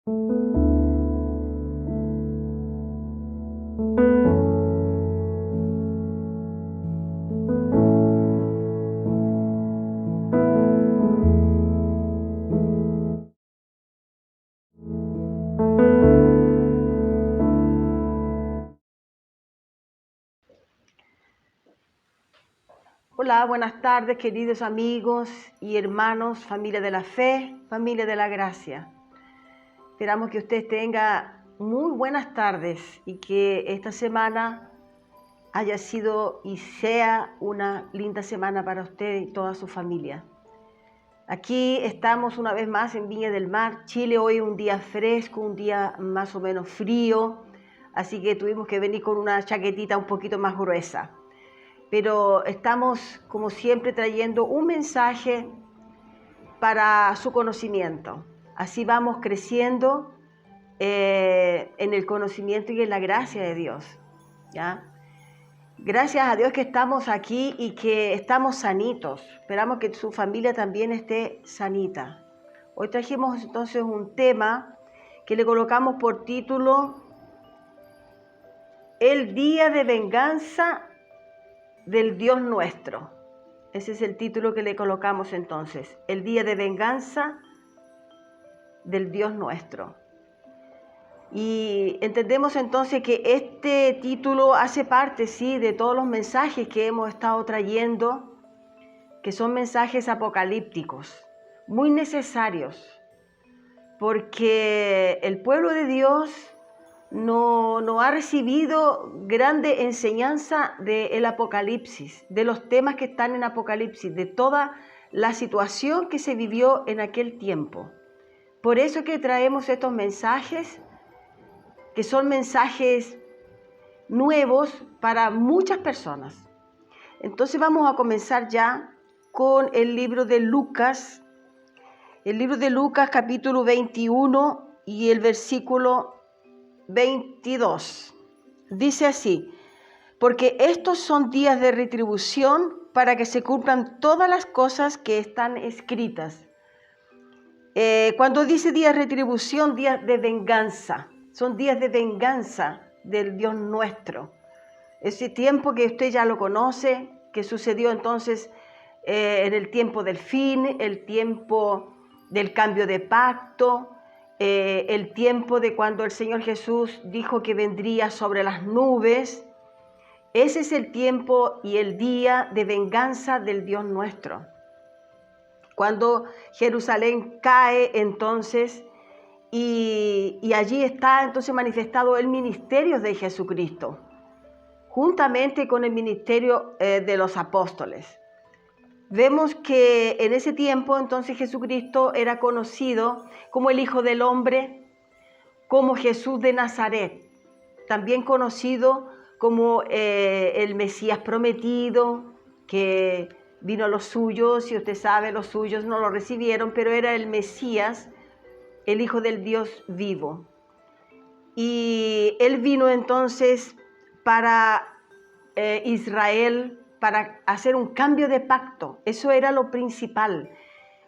Hola, buenas tardes, queridos amigos y hermanos, familia de la fe, familia de la gracia. Esperamos que usted tenga muy buenas tardes y que esta semana haya sido y sea una linda semana para usted y toda su familia. Aquí estamos una vez más en Viña del Mar, Chile. Hoy un día fresco, un día más o menos frío, así que tuvimos que venir con una chaquetita un poquito más gruesa. Pero estamos, como siempre, trayendo un mensaje para su conocimiento. Así vamos creciendo en el conocimiento y en la gracia de Dios, ¿ya? Gracias a Dios que estamos aquí y que estamos sanitos. Esperamos que su familia también esté sanita. Hoy trajimos entonces un tema que le colocamos por título El día de venganza del Dios nuestro. Ese es el título que le colocamos entonces, el día de venganza del Dios nuestro. Y entendemos entonces que este título hace parte, sí, de todos los mensajes que hemos estado trayendo, que son mensajes apocalípticos, muy necesarios, porque el pueblo de Dios no ha recibido grande enseñanza del Apocalipsis, de los temas que están en Apocalipsis, de toda la situación que se vivió en aquel tiempo. Por eso que traemos estos mensajes, que son mensajes nuevos para muchas personas. Entonces vamos a comenzar ya con el libro de Lucas, capítulo 21 y el versículo 22. Dice así: porque estos son días de retribución para que se cumplan todas las cosas que están escritas. Cuando dice días de retribución, días de venganza, son días de venganza del Dios nuestro. Ese tiempo que usted ya lo conoce, que sucedió entonces en el tiempo del fin, el tiempo del cambio de pacto, el tiempo de cuando el Señor Jesús dijo que vendría sobre las nubes. Ese es el tiempo y el día de venganza del Dios nuestro. Cuando Jerusalén cae entonces, y allí está entonces manifestado el ministerio de Jesucristo, juntamente con el ministerio de los apóstoles. Vemos que en ese tiempo entonces Jesucristo era conocido como el Hijo del Hombre, como Jesús de Nazaret, también conocido como el Mesías prometido, que vino a los suyos, y usted sabe, los suyos no lo recibieron, pero era el Mesías, el Hijo del Dios vivo. Y él vino entonces para Israel, para hacer un cambio de pacto. Eso era lo principal.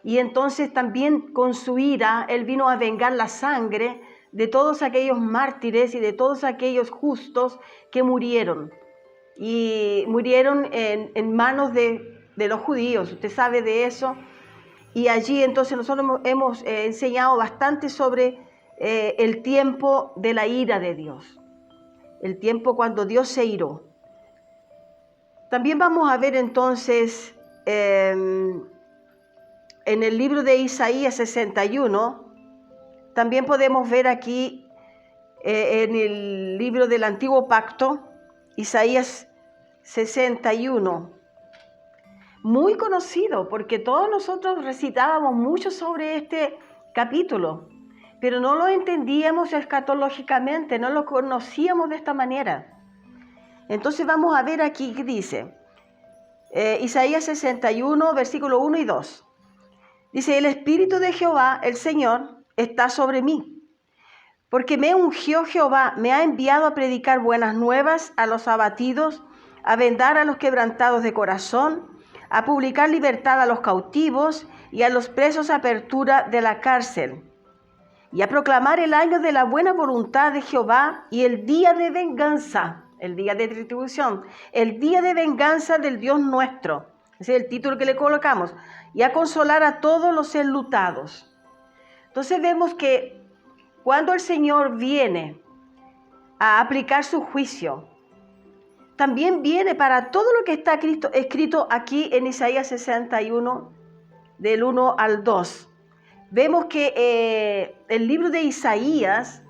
Y entonces también con su ira, él vino a vengar la sangre de todos aquellos mártires y de todos aquellos justos que murieron. Y murieron en manos de los judíos. Usted sabe de eso. Y allí entonces nosotros hemos enseñado bastante sobre el tiempo de la ira de Dios. El tiempo cuando Dios se iró. También vamos a ver entonces en el libro de Isaías 61, también podemos ver aquí en el libro del Antiguo Pacto, Isaías 61, muy conocido porque todos nosotros recitábamos mucho sobre este capítulo, pero no lo entendíamos escatológicamente, no lo conocíamos de esta manera. Entonces vamos a ver aquí qué dice. Isaías 61, versículo 1 y 2. Dice: el Espíritu de Jehová, el Señor, está sobre mí, porque me ungió Jehová, me ha enviado a predicar buenas nuevas a los abatidos, a vendar a los quebrantados de corazón, a publicar libertad a los cautivos y a los presos apertura de la cárcel, y a proclamar el año de la buena voluntad de Jehová y el día de venganza, el día de retribución, el día de venganza del Dios nuestro. Ese es el título que le colocamos. Y a consolar a todos los enlutados. Entonces vemos que cuando el Señor viene a aplicar su juicio, también viene para todo lo que está escrito aquí en Isaías 61, del 1 al 2. Vemos que el libro de Isaías,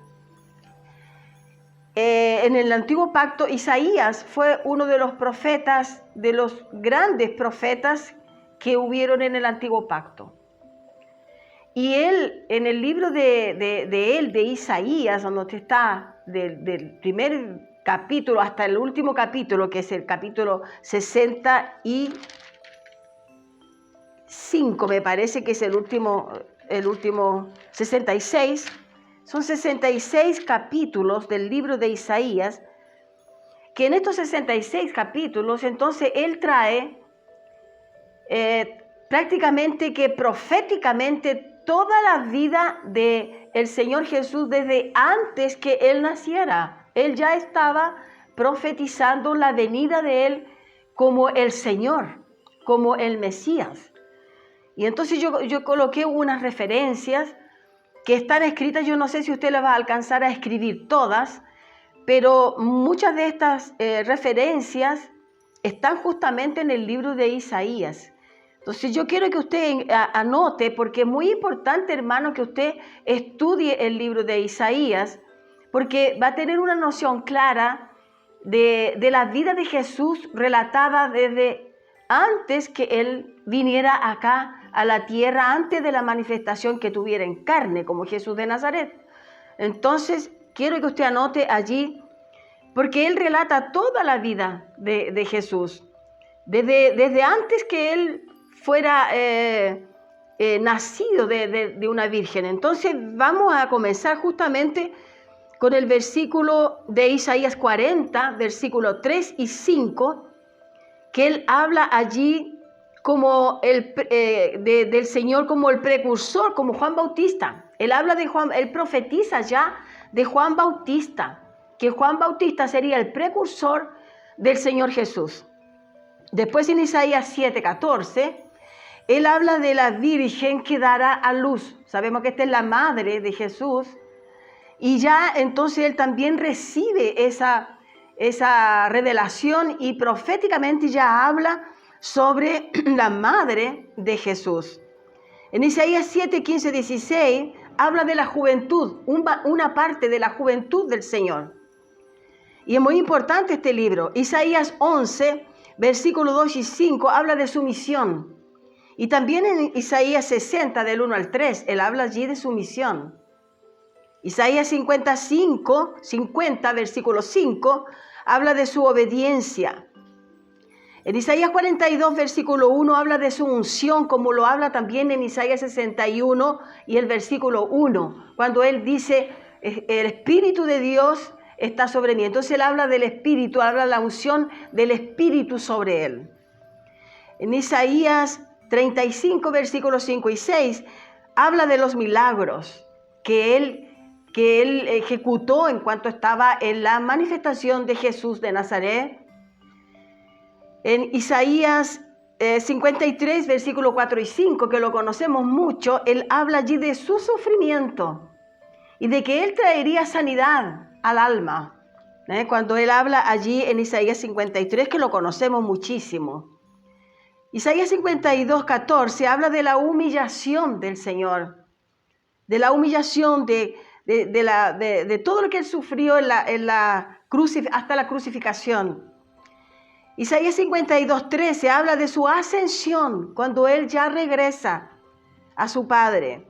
en el Antiguo Pacto, Isaías fue uno de los profetas, de los grandes profetas que hubieron en el Antiguo Pacto. Y él, en el libro de Isaías, donde está del primer capítulo hasta el último capítulo, que es el capítulo 65, me parece que es el último 66, son 66 capítulos del libro de Isaías, que en estos 66 capítulos, entonces él trae prácticamente que proféticamente toda la vida del Señor Jesús desde antes que Él naciera. Él ya estaba profetizando la venida de Él como el Señor, como el Mesías. Y entonces yo coloqué unas referencias que están escritas, yo no sé si usted las va a alcanzar a escribir todas, pero muchas de estas referencias están justamente en el libro de Isaías. Entonces yo quiero que usted anote, porque es muy importante, hermano, que usted estudie el libro de Isaías, porque va a tener una noción clara de la vida de Jesús relatada desde antes que Él viniera acá a la tierra, antes de la manifestación que tuviera en carne, como Jesús de Nazaret. Entonces quiero que usted anote allí, porque Él relata toda la vida de Jesús, desde antes que Él fuera nacido de una virgen. Entonces vamos a comenzar justamente con el versículo de Isaías 40, versículo 3 y 5, que él habla allí como del Señor como el precursor, como Juan Bautista. Él habla de Juan, él profetiza ya de Juan Bautista, que Juan Bautista sería el precursor del Señor Jesús. Después en Isaías 7:14, él habla de la virgen que dará a luz. Sabemos que esta es la madre de Jesús. Y ya entonces él también recibe esa revelación y proféticamente ya habla sobre la madre de Jesús. En Isaías 7, 15, 16 habla de la juventud, una parte de la juventud del Señor. Y es muy importante este libro. Isaías 11, versículos 2 y 5 habla de su misión. Y también en Isaías 60, del 1 al 3, él habla allí de su misión. Isaías 50, versículo 5, habla de su obediencia. En Isaías 42, versículo 1, habla de su unción, como lo habla también en Isaías 61 y el versículo 1, cuando él dice, el Espíritu de Dios está sobre mí. Entonces él habla del Espíritu, habla de la unción del Espíritu sobre él. En Isaías 35, versículos 5 y 6, habla de los milagros que él ejecutó en cuanto estaba en la manifestación de Jesús de Nazaret. En Isaías 53, versículos 4 y 5, que lo conocemos mucho, él habla allí de su sufrimiento y de que él traería sanidad al alma. Cuando él habla allí en Isaías 53, que lo conocemos muchísimo. Isaías 52, 14 habla de la humillación del Señor, de la humillación de todo lo que él sufrió hasta la crucificación. Isaías 52, 13 habla de su ascensión, cuando él ya regresa a su Padre.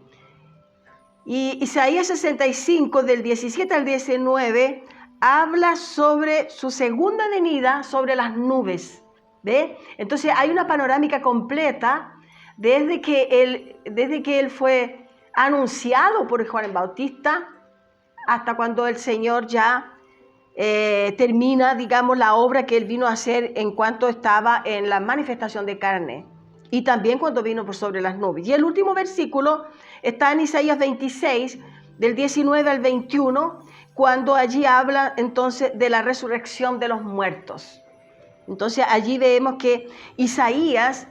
Y Isaías 65, del 17 al 19, habla sobre su segunda venida sobre las nubes. ¿Ve? Entonces hay una panorámica completa desde que él fue anunciado por Juan el Bautista hasta cuando el Señor ya termina, digamos, la obra que él vino a hacer en cuanto estaba en la manifestación de carne, y también cuando vino por sobre las nubes. Y el último versículo está en Isaías 26, del 19 al 21, cuando allí habla entonces de la resurrección de los muertos. Entonces allí vemos que Isaías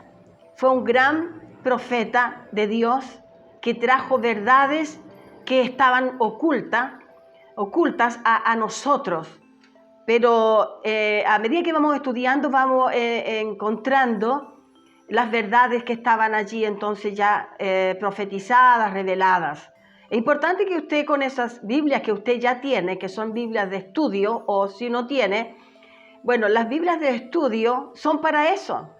fue un gran profeta de Dios que trajo verdades que estaban ocultas a nosotros. Pero a medida que vamos estudiando, vamos encontrando las verdades que estaban allí entonces ya profetizadas, reveladas. Es importante que usted con esas Biblias que usted ya tiene, que son Biblias de estudio, o si no tiene, bueno, las Biblias de estudio son para eso,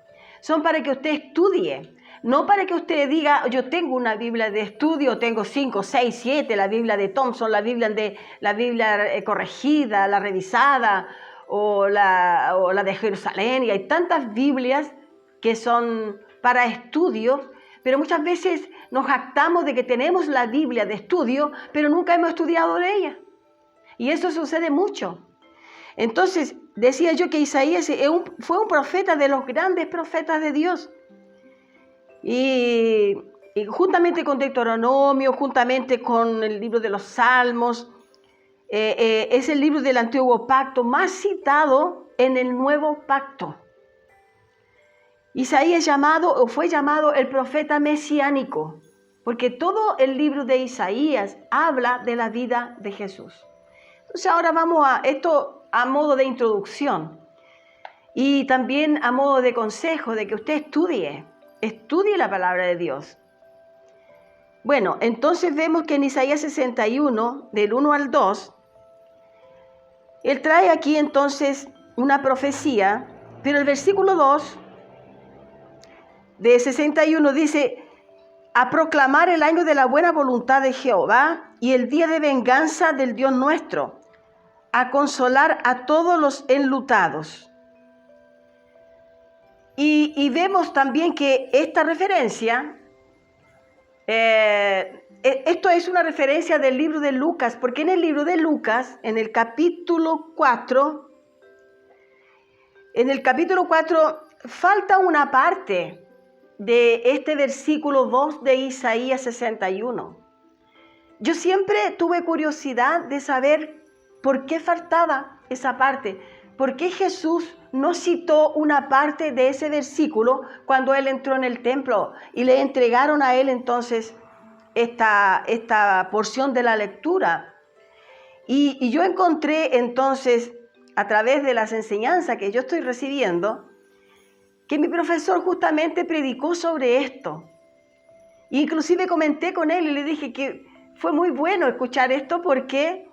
son para que usted estudie, no para que usted diga, yo tengo una Biblia de estudio, tengo 5, 6, 7, la Biblia de Thompson, la Biblia corregida, la revisada, o la de Jerusalén, y hay tantas Biblias que son para estudios, pero muchas veces nos jactamos de que tenemos la Biblia de estudio, pero nunca hemos estudiado de ella. Y eso sucede mucho. Entonces, decía yo que Isaías fue un profeta de los grandes profetas de Dios. Y juntamente con Deuteronomio, juntamente con el libro de los Salmos, es el libro del Antiguo Pacto más citado en el Nuevo Pacto. Isaías fue llamado el profeta mesiánico, porque todo el libro de Isaías habla de la vida de Jesús. Entonces ahora vamos a esto a modo de introducción y también a modo de consejo de que usted estudie la palabra de Dios. Bueno, entonces vemos que en Isaías 61, del 1 al 2, él trae aquí entonces una profecía, pero el versículo 2 de 61 dice: a proclamar el año de la buena voluntad de Jehová y el día de venganza del Dios nuestro, a consolar a todos los enlutados. Y vemos también que esta referencia, esto es una referencia del libro de Lucas, porque en el libro de Lucas, en el capítulo 4, falta una parte de este versículo 2 de Isaías 61. Yo siempre tuve curiosidad de saber por qué faltaba esa parte, por qué Jesús no citó una parte de ese versículo cuando él entró en el templo y le entregaron a él entonces esta porción de la lectura. Y yo encontré entonces, a través de las enseñanzas que yo estoy recibiendo, que mi profesor justamente predicó sobre esto. Inclusive comenté con él y le dije que fue muy bueno escuchar esto porque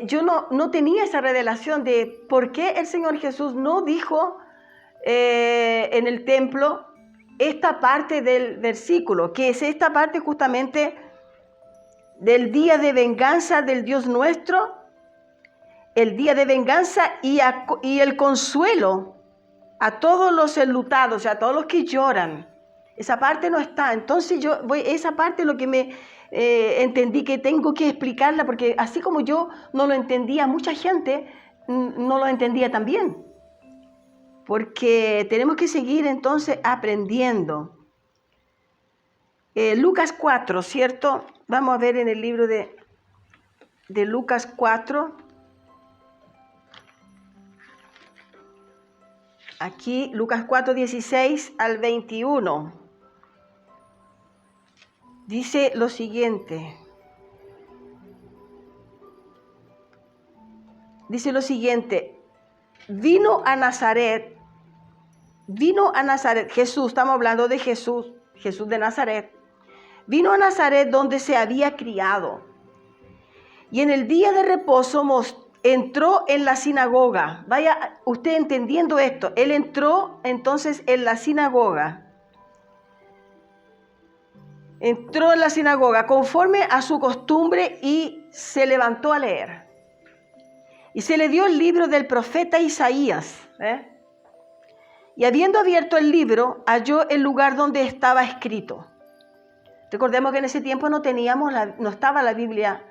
yo no tenía esa revelación de por qué el Señor Jesús no dijo en el templo esta parte del versículo, que es esta parte justamente del día de venganza del Dios nuestro, el día de venganza y el consuelo a todos los enlutados, a todos los que lloran. Esa parte no está. Entonces esa parte es lo que me entendí que tengo que explicarla, porque así como yo no lo entendía, mucha gente no lo entendía también. Porque tenemos que seguir entonces aprendiendo. Lucas 4, ¿cierto? Vamos a ver en el libro de Lucas 4. Aquí, Lucas 4, 16 al 21. Dice lo siguiente. Vino a Nazaret, Jesús, estamos hablando de Jesús de Nazaret. Vino a Nazaret donde se había criado. Y en el día de reposo entró en la sinagoga. Vaya usted entendiendo esto. Él entró entonces en la sinagoga. Entró en la sinagoga conforme a su costumbre y se levantó a leer. Y se le dio el libro del profeta Isaías. Y habiendo abierto el libro, halló el lugar donde estaba escrito. Recordemos que en ese tiempo no estaba la Biblia,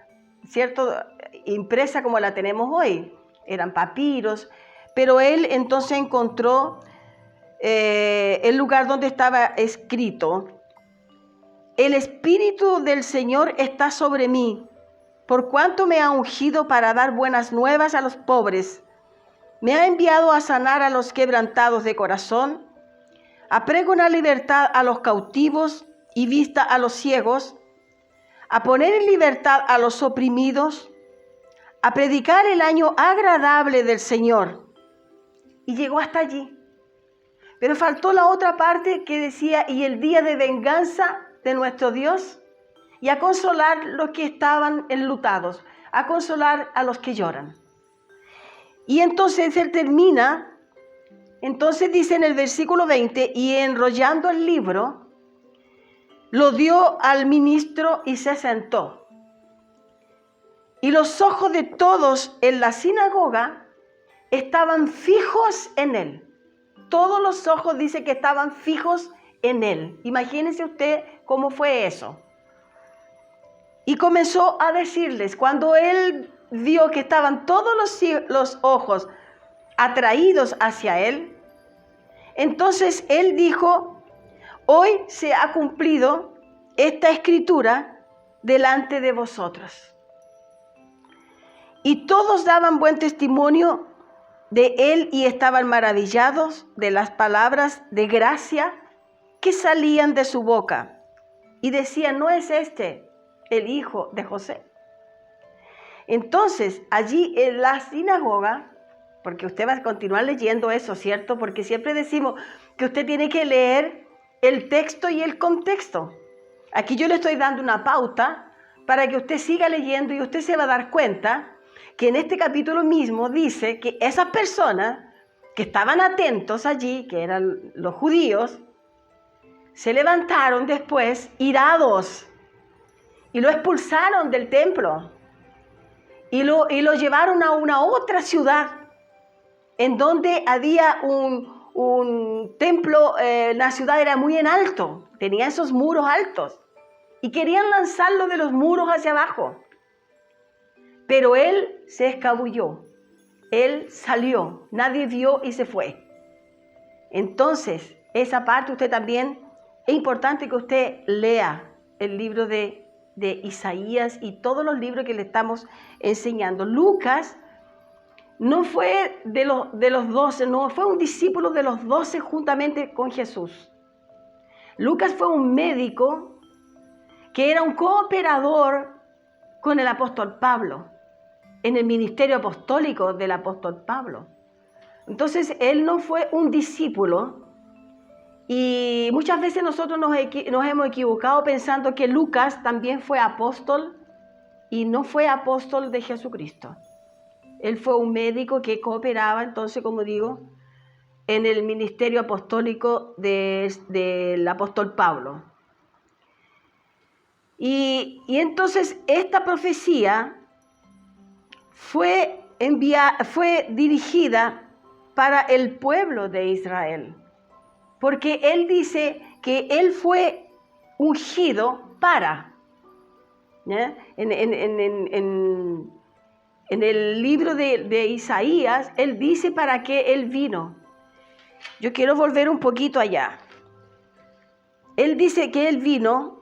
¿cierto?, impresa como la tenemos hoy. Eran papiros. Pero él entonces encontró el lugar donde estaba escrito: el Espíritu del Señor está sobre mí, por cuanto me ha ungido para dar buenas nuevas a los pobres. Me ha enviado a sanar a los quebrantados de corazón, a pregonar libertad a los cautivos y vista a los ciegos, a poner en libertad a los oprimidos, a predicar el año agradable del Señor. Y llegó hasta allí. Pero faltó la otra parte que decía, y el día de venganza de nuestro Dios, y a consolar los que estaban enlutados, a consolar a los que lloran. Y entonces él termina, entonces dice en el versículo 20, y enrollando el libro, lo dio al ministro y se sentó. Y los ojos de todos en la sinagoga estaban fijos en él. Todos los ojos dice que estaban fijos en él. Imagínense usted cómo fue eso. Y comenzó a decirles, cuando él vio que estaban todos los ojos atraídos hacia él, entonces él dijo, hoy se ha cumplido esta escritura delante de vosotros. Y todos daban buen testimonio de él y estaban maravillados de las palabras de gracia que salían de su boca. Y decían, ¿no es este el hijo de José? Entonces, allí en la sinagoga, porque usted va a continuar leyendo eso, ¿cierto? Porque siempre decimos que usted tiene que leer el texto y el contexto. Aquí yo le estoy dando una pauta para que usted siga leyendo y usted se va a dar cuenta que en este capítulo mismo dice que esas personas que estaban atentos allí, que eran los judíos, se levantaron después irados y lo expulsaron del templo y lo llevaron a una otra ciudad en donde había un templo. La ciudad era muy en alto, tenía esos muros altos y querían lanzarlo de los muros hacia abajo. Pero él se escabulló, él salió, nadie vio y se fue. Entonces, esa parte usted también, es importante que usted lea el libro de Isaías y todos los libros que le estamos enseñando. Lucas no fue de los 12, no fue un discípulo de los 12 juntamente con Jesús. Lucas fue un médico que era un cooperador con el apóstol Pablo, en el ministerio apostólico del apóstol Pablo. Entonces, él no fue un discípulo y muchas veces nosotros nos hemos equivocado pensando que Lucas también fue apóstol y no fue apóstol de Jesucristo. Él fue un médico que cooperaba, entonces, como digo, en el ministerio apostólico del apóstol Pablo. Y entonces esta profecía fue dirigida para el pueblo de Israel, porque él dice que él fue ungido para, ¿ya? En el libro de Isaías, él dice para qué él vino. Yo quiero volver un poquito allá. Él dice que él vino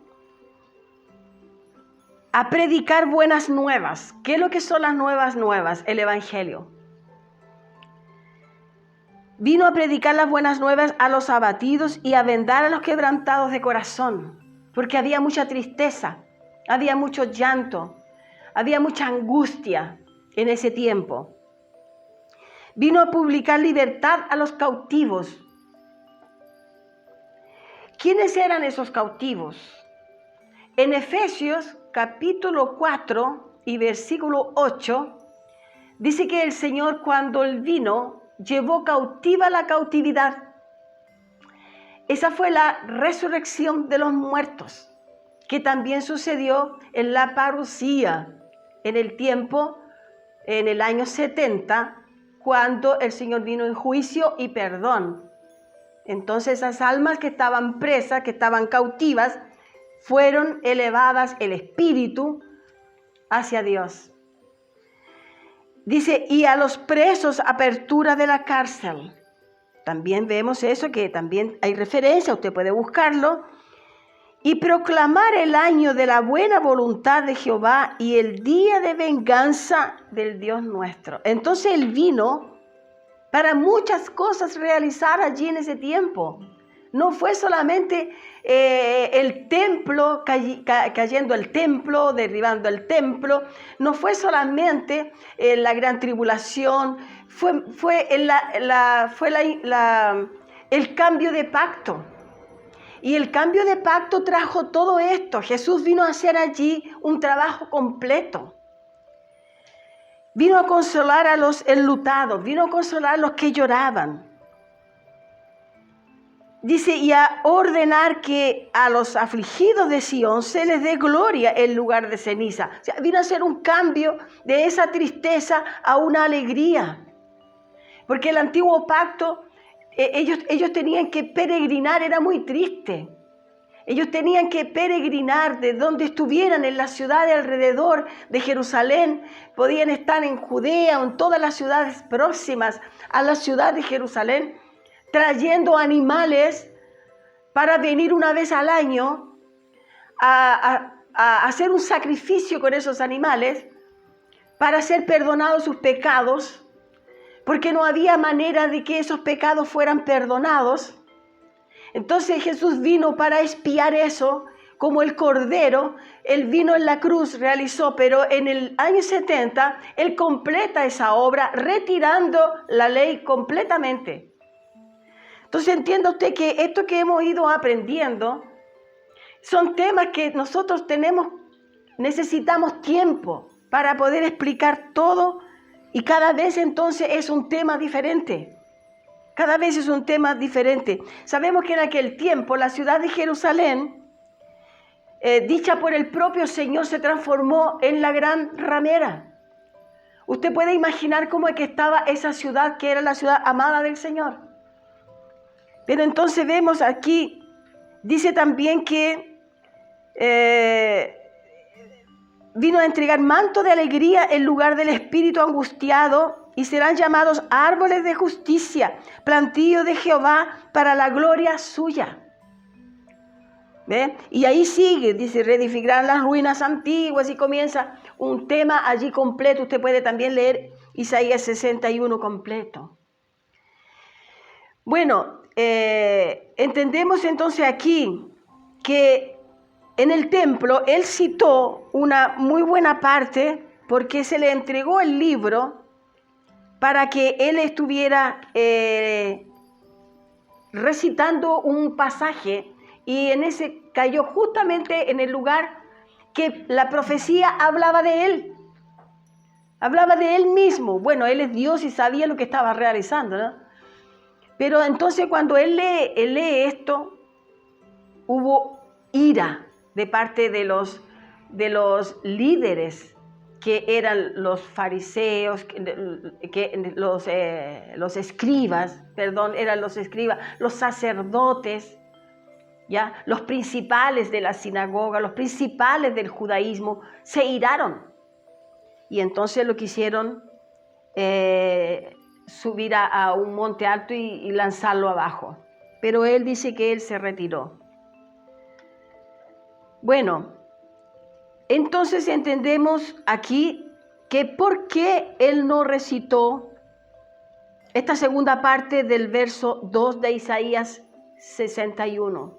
a predicar buenas nuevas. ¿Qué es lo que son las nuevas nuevas? El Evangelio. Vino a predicar las buenas nuevas a los abatidos y a vendar a los quebrantados de corazón, porque había mucha tristeza, había mucho llanto, había mucha angustia en ese tiempo. Vino a publicar libertad a los cautivos. ¿Quiénes eran esos cautivos? En Efesios capítulo 4 y versículo 8, dice que el Señor, cuando Él vino, llevó cautiva la cautividad. Esa fue la resurrección de los muertos, que también sucedió en la parucía, en el año 70, cuando el Señor vino en juicio y perdón. Entonces esas almas que estaban presas, que estaban cautivas, fueron elevadas el espíritu hacia Dios. Dice, y a los presos apertura de la cárcel. También vemos eso, que también hay referencia, usted puede buscarlo. y proclamar el año de la buena voluntad de Jehová y el día de venganza del Dios nuestro. Entonces Él vino para muchas cosas realizar allí en ese tiempo. No fue solamente el templo, cayendo el templo, derribando el templo. No fue solamente la gran tribulación. Fue el cambio de pacto. Y el cambio de pacto trajo todo esto. Jesús vino a hacer allí un trabajo completo. Vino a consolar a los enlutados, vino a consolar a los que lloraban. Dice, y a ordenar que a los afligidos de Sión se les dé gloria en lugar de ceniza. O sea, vino a hacer un cambio de esa tristeza a una alegría. Porque el antiguo pacto, ellos tenían que peregrinar, era muy triste. Ellos tenían que peregrinar de donde estuvieran, en la ciudad de alrededor de Jerusalén. Podían estar en Judea o en todas las ciudades próximas a la ciudad de Jerusalén, trayendo animales para venir una vez al año a hacer un sacrificio con esos animales para ser perdonados sus pecados, porque no había manera de que esos pecados fueran perdonados. Entonces Jesús vino para expiar eso, como el Cordero. Él vino en la cruz, realizó, pero en el año 70, Él completa esa obra, retirando la ley completamente. Entonces entienda usted que esto que hemos ido aprendiendo son temas que nosotros necesitamos tiempo para poder explicar todo, y cada vez entonces es un tema diferente. Cada vez es un tema diferente. Sabemos que en aquel tiempo la ciudad de Jerusalén, dicha por el propio Señor, se transformó en la gran ramera. Usted puede imaginar cómo es que estaba esa ciudad, que era la ciudad amada del Señor. Pero entonces vemos aquí, dice también que vino a entregar manto de alegría en lugar del espíritu angustiado, y serán llamados árboles de justicia, plantío de Jehová para la gloria suya. ¿Ve? Y ahí sigue, dice, reedificarán las ruinas antiguas, y comienza un tema allí completo. Usted puede también leer Isaías 61 completo. Bueno, entendemos entonces aquí que en el templo Él citó una muy buena parte, porque se le entregó el libro para que Él estuviera recitando un pasaje, y en ese cayó justamente en el lugar que la profecía hablaba de Él. Hablaba de Él mismo. Bueno, Él es Dios y sabía lo que estaba realizando, ¿no? Pero entonces cuando Él lee esto, hubo ira de parte de los líderes, que eran los fariseos, los escribas, los sacerdotes, ¿ya? Los principales de la sinagoga, los principales del judaísmo, se iraron. Y entonces lo quisieron subir a un monte alto y lanzarlo abajo. Pero Él dice que Él se retiró. Bueno, entonces entendemos aquí que por qué Él no recitó esta segunda parte del verso 2 de Isaías 61.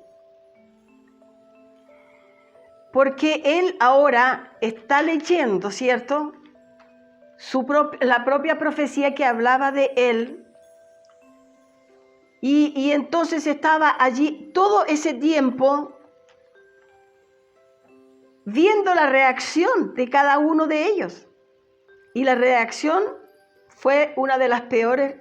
Porque Él ahora está leyendo, ¿cierto?, la propia profecía que hablaba de Él. Y entonces estaba allí todo ese tiempo viendo la reacción de cada uno de ellos. Y la reacción fue una de las peores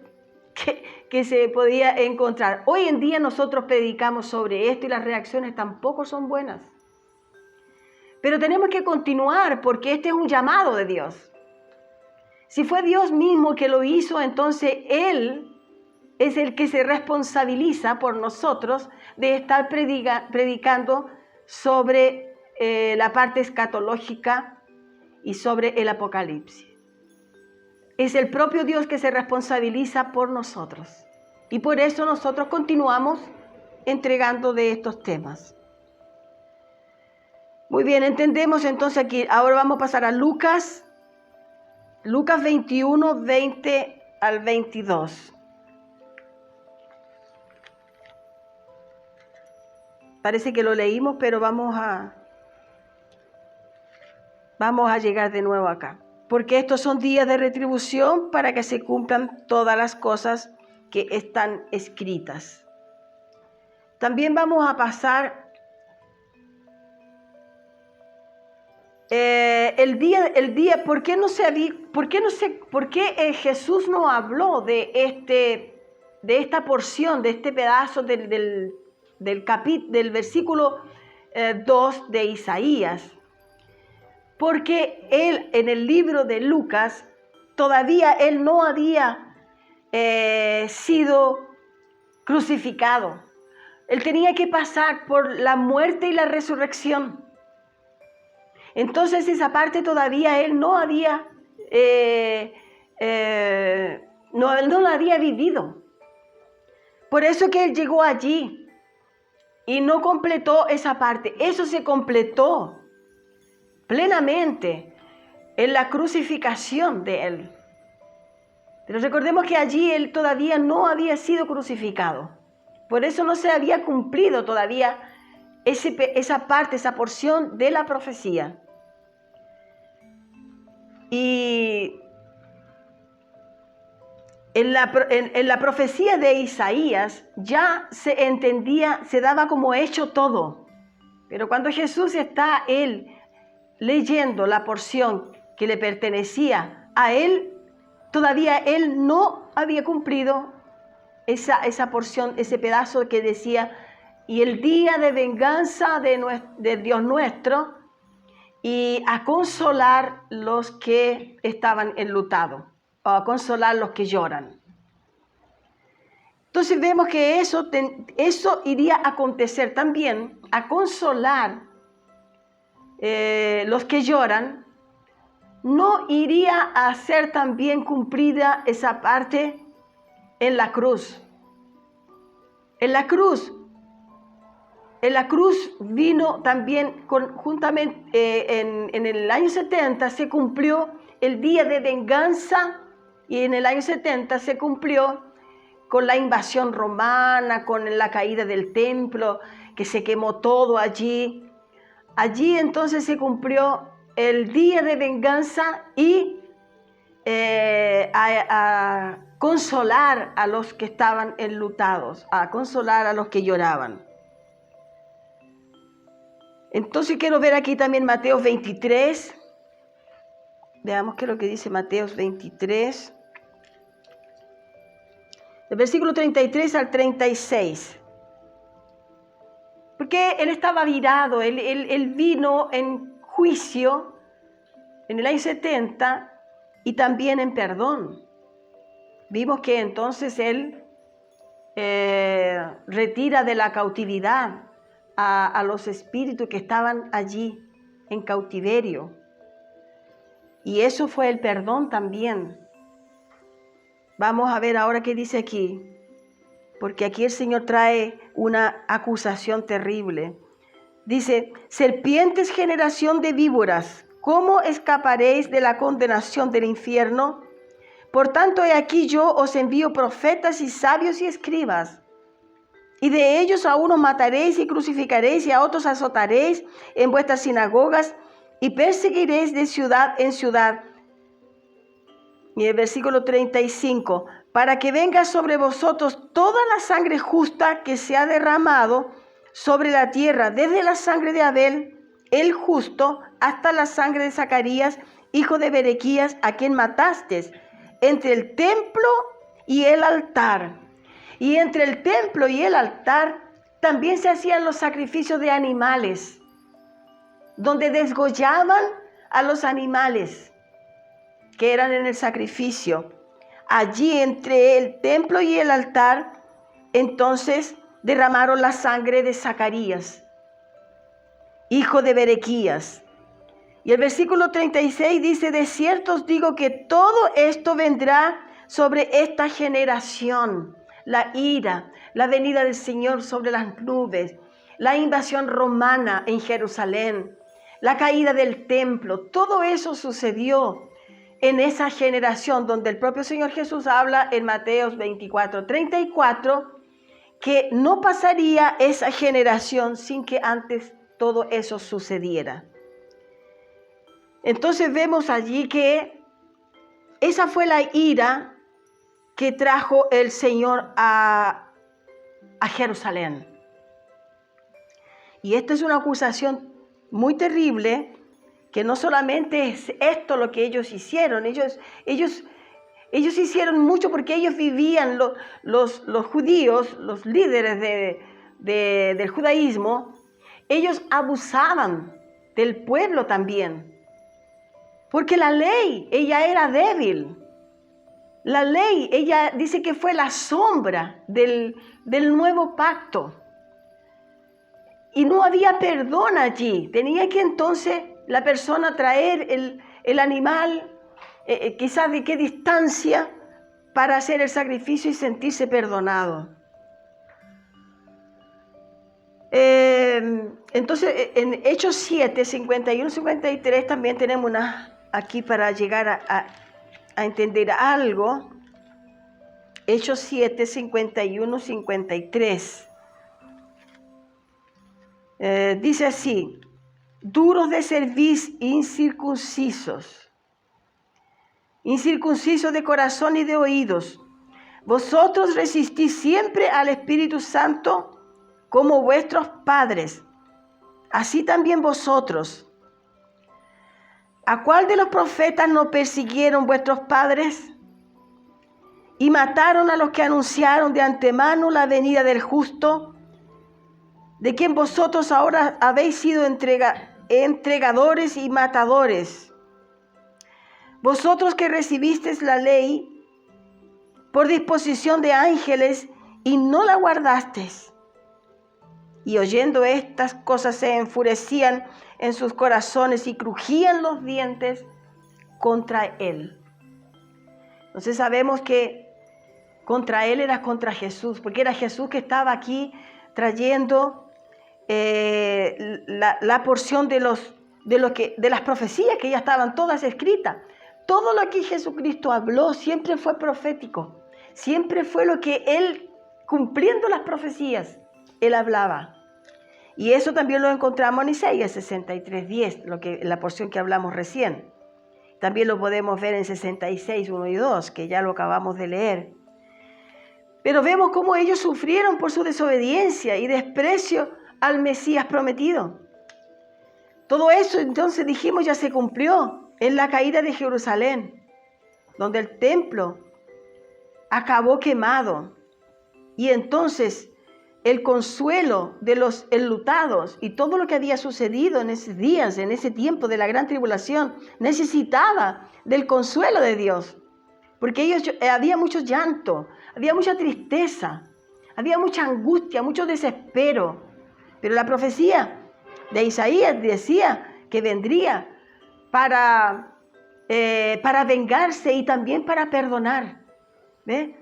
que se podía encontrar. Hoy en día nosotros predicamos sobre esto y las reacciones tampoco son buenas. Pero tenemos que continuar, porque este es un llamado de Dios. Si fue Dios mismo que lo hizo, entonces Él es el que se responsabiliza por nosotros de estar predicando sobre la parte escatológica y sobre el Apocalipsis. Es el propio Dios que se responsabiliza por nosotros. Y por eso nosotros continuamos entregando de estos temas. Muy bien, entendemos entonces aquí. Ahora vamos a pasar a Lucas 21, 20 al 22. Parece que lo leímos, pero vamos a llegar de nuevo acá. Porque estos son días de retribución para que se cumplan todas las cosas que están escritas. También vamos a pasar el día, ¿por qué Jesús no habló de esta porción, de este pedazo del versículo 2 de Isaías? Porque él, en el libro de Lucas, todavía él no había sido crucificado. Él tenía que pasar por la muerte y la resurrección. Entonces esa parte todavía él no había, no la había vivido. Por eso que él llegó allí y no completó esa parte. Eso se completó plenamente en la crucificación de él. Pero recordemos que allí él todavía no había sido crucificado. Por eso no se había cumplido todavía esa parte, esa porción de la profecía. Y en la profecía de Isaías ya se entendía, se daba como hecho todo. Pero cuando Jesús está él leyendo la porción que le pertenecía a él, todavía él no había cumplido esa porción, ese pedazo que decía, y el día de venganza de Dios nuestro, y a consolar los que estaban enlutados, o a consolar los que lloran. Entonces vemos que eso iría a acontecer también, a consolar los que lloran. No iría a ser también cumplida esa parte en la cruz. En la cruz vino también juntamente en el año 70 se cumplió el día de venganza, y en el año 70 se cumplió con la invasión romana, con la caída del templo, que se quemó todo allí. Allí entonces se cumplió el día de venganza y a consolar a los que estaban enlutados, a consolar a los que lloraban. Entonces quiero ver aquí también Mateo 23. Veamos qué es lo que dice Mateo 23. Del versículo 33 al 36. Porque él estaba virado, él vino en juicio en el año 70 y también en perdón. Vimos que entonces él retira de la cautividad a los espíritus que estaban allí en cautiverio. Y eso fue el perdón también. Vamos a ver ahora qué dice aquí, porque aquí el Señor trae una acusación terrible. Dice, serpientes, generación de víboras, ¿cómo escaparéis de la condenación del infierno? Por tanto, he aquí yo os envío profetas y sabios y escribas. Y de ellos a unos mataréis y crucificaréis, y a otros azotaréis en vuestras sinagogas, y perseguiréis de ciudad en ciudad. Y el versículo 35, para que venga sobre vosotros toda la sangre justa que se ha derramado sobre la tierra, desde la sangre de Abel, el justo, hasta la sangre de Zacarías, hijo de Berequías, a quien mataste, entre el templo y el altar. Y entre el templo y el altar también se hacían los sacrificios de animales, donde desgollaban a los animales que eran en el sacrificio. Allí entre el templo y el altar, entonces derramaron la sangre de Zacarías, hijo de Berequías. Y el versículo 36 dice, de cierto os digo que todo esto vendrá sobre esta generación. La ira, la venida del Señor sobre las nubes, la invasión romana en Jerusalén, la caída del templo, todo eso sucedió en esa generación donde el propio Señor Jesús habla en Mateo 24:34, que no pasaría esa generación sin que antes todo eso sucediera. Entonces vemos allí que esa fue la ira que trajo el Señor a Jerusalén. Y esta es una acusación muy terrible, que no solamente es esto lo que ellos hicieron, ellos hicieron mucho porque ellos vivían, los judíos, los líderes del judaísmo, ellos abusaban del pueblo también. Porque la ley, ella era débil. La ley, ella dice que fue la sombra del nuevo pacto. Y no había perdón allí. Tenía que entonces la persona traer el animal, quizás de qué distancia, para hacer el sacrificio y sentirse perdonado. Entonces, en Hechos 7, 51, 53 también tenemos una aquí para llegar a entender algo. Hechos 7, 51, 53. Dice así: duros de cerviz, incircuncisos de corazón y de oídos, vosotros resistís siempre al Espíritu Santo como vuestros padres, así también vosotros. ¿A cuál de los profetas no persiguieron vuestros padres? Y mataron a los que anunciaron de antemano la venida del justo, de quien vosotros ahora habéis sido entregadores y matadores. Vosotros que recibisteis la ley por disposición de ángeles y no la guardasteis. Y oyendo estas cosas se enfurecían en sus corazones y crujían los dientes contra él. Entonces sabemos que contra él era contra Jesús, porque era Jesús que estaba aquí trayendo la porción de las profecías que ya estaban todas escritas. Todo lo que Jesucristo habló siempre fue profético, siempre fue lo que él, cumpliendo las profecías, él hablaba. Y eso también lo encontramos en Isaías 63:10, la porción que hablamos recién. También lo podemos ver en 66, 1 y 2, que ya lo acabamos de leer. Pero vemos cómo ellos sufrieron por su desobediencia y desprecio al Mesías prometido. Todo eso, entonces dijimos, ya se cumplió en la caída de Jerusalén, donde el templo acabó quemado. Y entonces el consuelo de los enlutados y todo lo que había sucedido en esos días, en ese tiempo de la gran tribulación, necesitaba del consuelo de Dios. Porque había mucho llanto, había mucha tristeza, había mucha angustia, mucho desespero. Pero la profecía de Isaías decía que vendría para vengarse y también para perdonar. ¿Ve?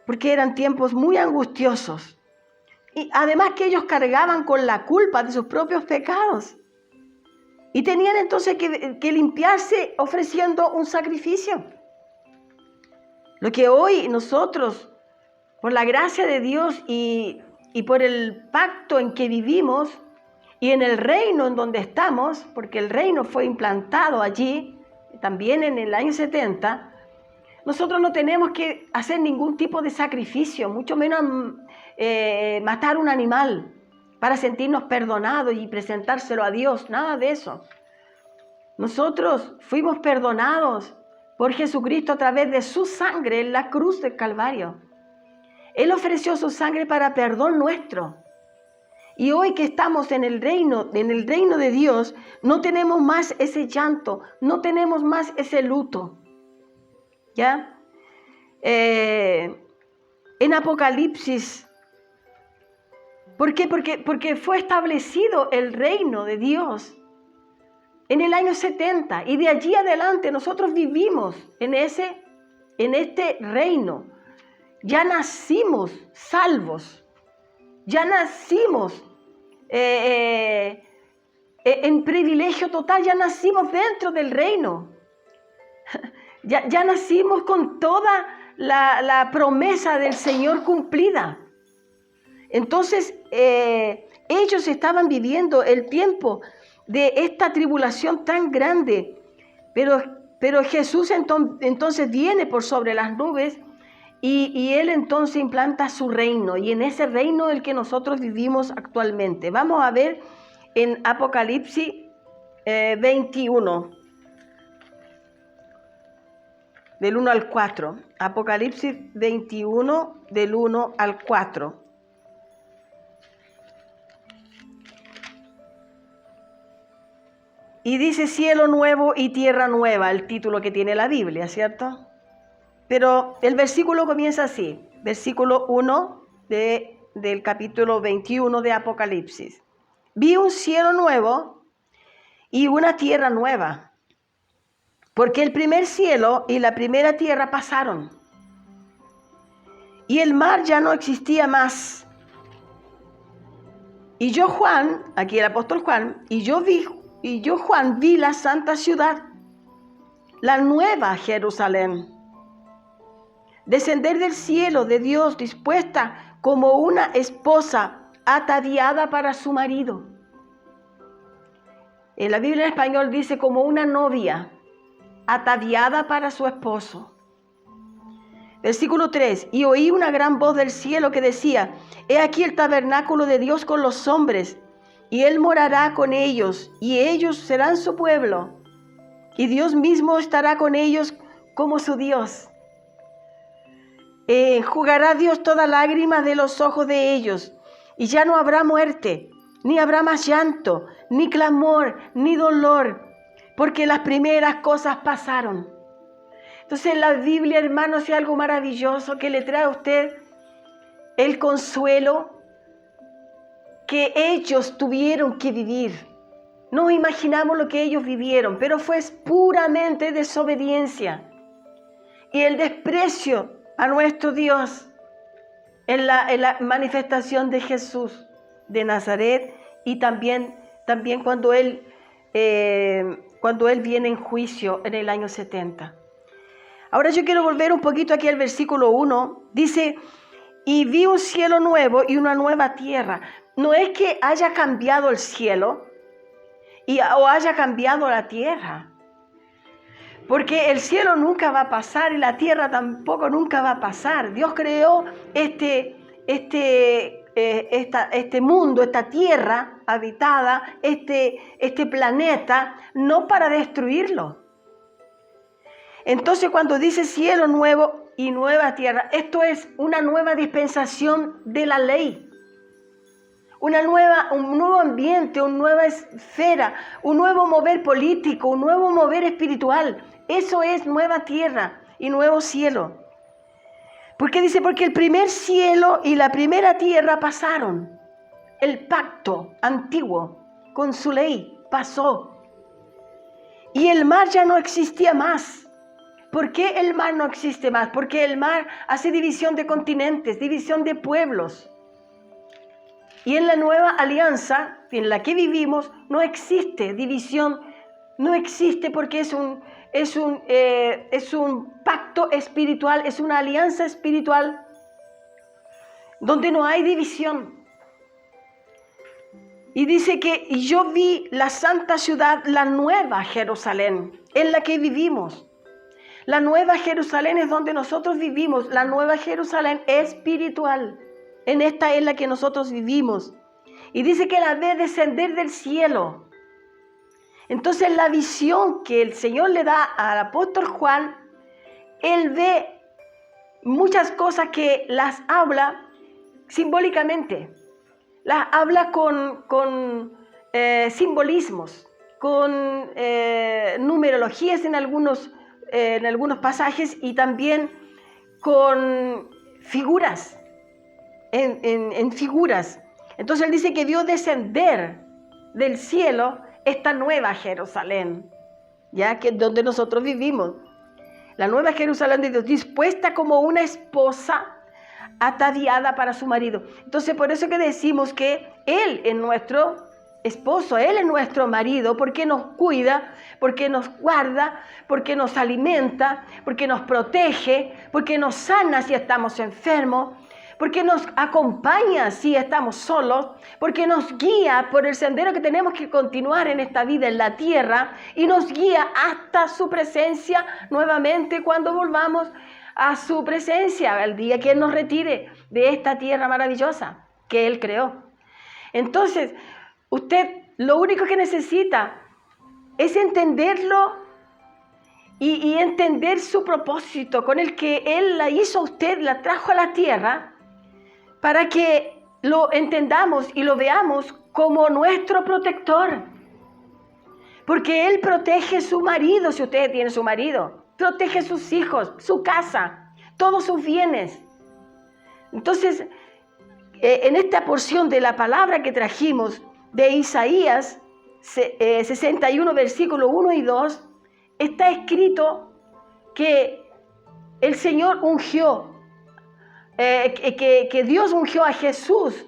Porque eran tiempos muy angustiosos. Y además que ellos cargaban con la culpa de sus propios pecados. Y tenían entonces que limpiarse ofreciendo un sacrificio. Lo que hoy nosotros, por la gracia de Dios y por el pacto en que vivimos y en el reino en donde estamos, porque el reino fue implantado allí, también en el año 70, nosotros no tenemos que hacer ningún tipo de sacrificio, mucho menos matar un animal para sentirnos perdonados y presentárselo a Dios, nada de eso. Nosotros fuimos perdonados por Jesucristo a través de su sangre en la cruz del Calvario. Él ofreció su sangre para perdón nuestro. Y hoy que estamos en el reino de Dios, no tenemos más ese llanto, no tenemos más ese luto. ¿Ya? En Apocalipsis, ¿por qué? Porque fue establecido el reino de Dios en el año 70 y de allí adelante nosotros vivimos en este reino. Ya nacimos salvos, ya nacimos en privilegio total, ya nacimos dentro del reino. Ya nacimos con toda la promesa del Señor cumplida. Entonces, ellos estaban viviendo el tiempo de esta tribulación tan grande, pero Jesús entonces viene por sobre las nubes y Él entonces implanta su reino, y en ese reino el que nosotros vivimos actualmente. Vamos a ver en Apocalipsis 21, del 1 al 4. Apocalipsis 21, del 1 al 4. Y dice cielo nuevo y tierra nueva, el título que tiene la Biblia, ¿cierto? Pero el versículo comienza así, versículo 1 del capítulo 21 de Apocalipsis. Vi un cielo nuevo y una tierra nueva, porque el primer cielo y la primera tierra pasaron, y el mar ya no existía más. Y yo, Juan, aquí el apóstol Juan, y yo, Juan, vi la santa ciudad, la nueva Jerusalén, descender del cielo de Dios, dispuesta como una esposa ataviada para su marido. En la Biblia en español dice como una novia ataviada para su esposo. Versículo 3, y oí una gran voz del cielo que decía, he aquí el tabernáculo de Dios con los hombres, y Él morará con ellos, y ellos serán su pueblo, y Dios mismo estará con ellos como su Dios. Enjugará Dios toda lágrima de los ojos de ellos, y ya no habrá muerte, ni habrá más llanto, ni clamor, ni dolor, porque las primeras cosas pasaron. Entonces la Biblia, hermanos, es algo maravilloso que le trae a usted el consuelo que ellos tuvieron que vivir. No imaginamos lo que ellos vivieron, pero fue puramente desobediencia y el desprecio a nuestro Dios en la manifestación de Jesús de Nazaret, y también cuando Él viene en juicio en el año 70. Ahora yo quiero volver un poquito aquí al versículo 1. Dice, y vi un cielo nuevo y una nueva tierra. No es que haya cambiado el cielo o haya cambiado la tierra, porque el cielo nunca va a pasar y la tierra tampoco nunca va a pasar. Dios creó este mundo, esta tierra habitada, este planeta, no para destruirlo. Entonces cuando dice cielo nuevo y nueva tierra, esto es una nueva dispensación de la ley. Un nuevo ambiente, una nueva esfera, un nuevo mover político, un nuevo mover espiritual. Eso es nueva tierra y nuevo cielo. ¿Por qué dice? Porque el primer cielo y la primera tierra pasaron. El pacto antiguo con su ley pasó. Y el mar ya no existía más. ¿Por qué el mar no existe más? Porque el mar hace división de continentes, división de pueblos. Y en la nueva alianza en la que vivimos no existe división, no existe, porque es un pacto espiritual, es una alianza espiritual donde no hay división. Y dice que yo vi la santa ciudad, la nueva Jerusalén, en la que vivimos. La nueva Jerusalén es donde nosotros vivimos, la nueva Jerusalén espiritual. En esta es la que nosotros vivimos. Y dice que la ve descender del cielo. Entonces la visión que el Señor le da al apóstol Juan, él ve muchas cosas que las habla simbólicamente. Las habla con simbolismos, con numerologías en algunos pasajes, y también con figuras. En figuras. Entonces él dice que vio descender del cielo esta nueva Jerusalén, ya que es donde nosotros vivimos. La nueva Jerusalén de Dios, dispuesta como una esposa ataviada para su marido. Entonces por eso que decimos que Él es nuestro esposo, Él es nuestro marido, porque nos cuida, porque nos guarda, porque nos alimenta, porque nos protege, porque nos sana si estamos enfermos, porque nos acompaña si estamos solos, porque nos guía por el sendero que tenemos que continuar en esta vida en la tierra y nos guía hasta su presencia nuevamente cuando volvamos a su presencia, al día que Él nos retire de esta tierra maravillosa que Él creó. Entonces, usted lo único que necesita es entenderlo y entender su propósito con el que Él la hizo a usted, la trajo a la tierra, para que lo entendamos y lo veamos como nuestro protector. Porque Él protege a su marido, si usted tiene su marido, protege a sus hijos, su casa, todos sus bienes. Entonces, en esta porción de la palabra que trajimos de Isaías 61, versículos 1 y 2, está escrito que el Señor ungió, que Dios ungió a Jesús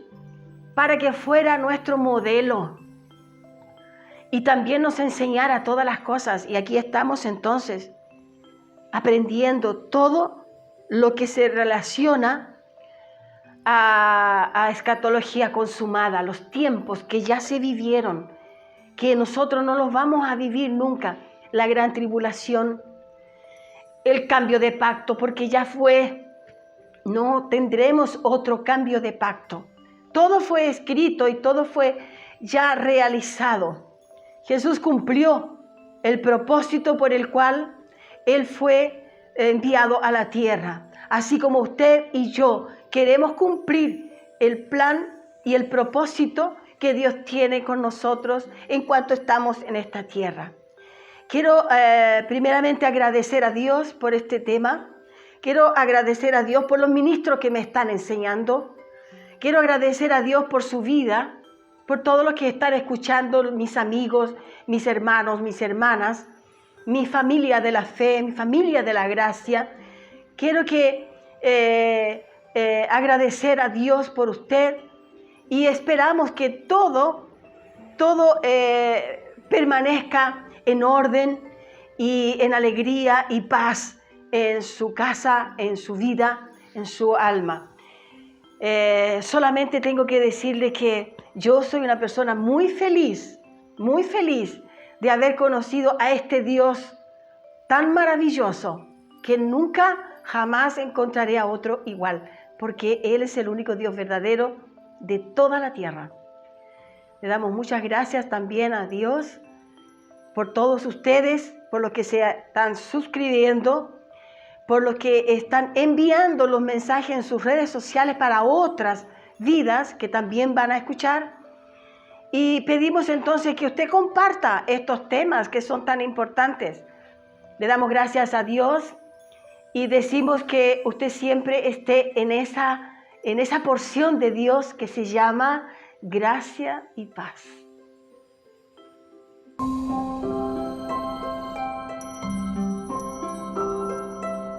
para que fuera nuestro modelo y también nos enseñara todas las cosas. Y aquí estamos entonces aprendiendo todo lo que se relaciona a escatología consumada, los tiempos que ya se vivieron, que nosotros no los vamos a vivir nunca, la gran tribulación, el cambio de pacto, porque ya fue, no tendremos otro cambio de pacto. Todo fue escrito y todo fue ya realizado. Jesús cumplió el propósito por el cual Él fue enviado a la tierra, así como usted y yo queremos cumplir el plan y el propósito que Dios tiene con nosotros en cuanto estamos en esta tierra. Quiero primeramente agradecer a Dios por este tema. Quiero agradecer a Dios por los ministros que me están enseñando. Quiero agradecer a Dios por su vida, por todos los que están escuchando, mis amigos, mis hermanos, mis hermanas, mi familia de la fe, mi familia de la gracia. Quiero agradecer a Dios por usted y esperamos que todo permanezca en orden y en alegría y paz en su casa, en su vida, en su alma. Solamente tengo que decirle que yo soy una persona muy feliz de haber conocido a este Dios tan maravilloso que nunca jamás encontraré a otro igual, porque Él es el único Dios verdadero de toda la tierra. Le damos muchas gracias también a Dios por todos ustedes, por los que se están suscribiendo, por los que están enviando los mensajes en sus redes sociales para otras vidas que también van a escuchar. Y pedimos entonces que usted comparta estos temas que son tan importantes. Le damos gracias a Dios y decimos que usted siempre esté en esa porción de Dios que se llama gracia y paz.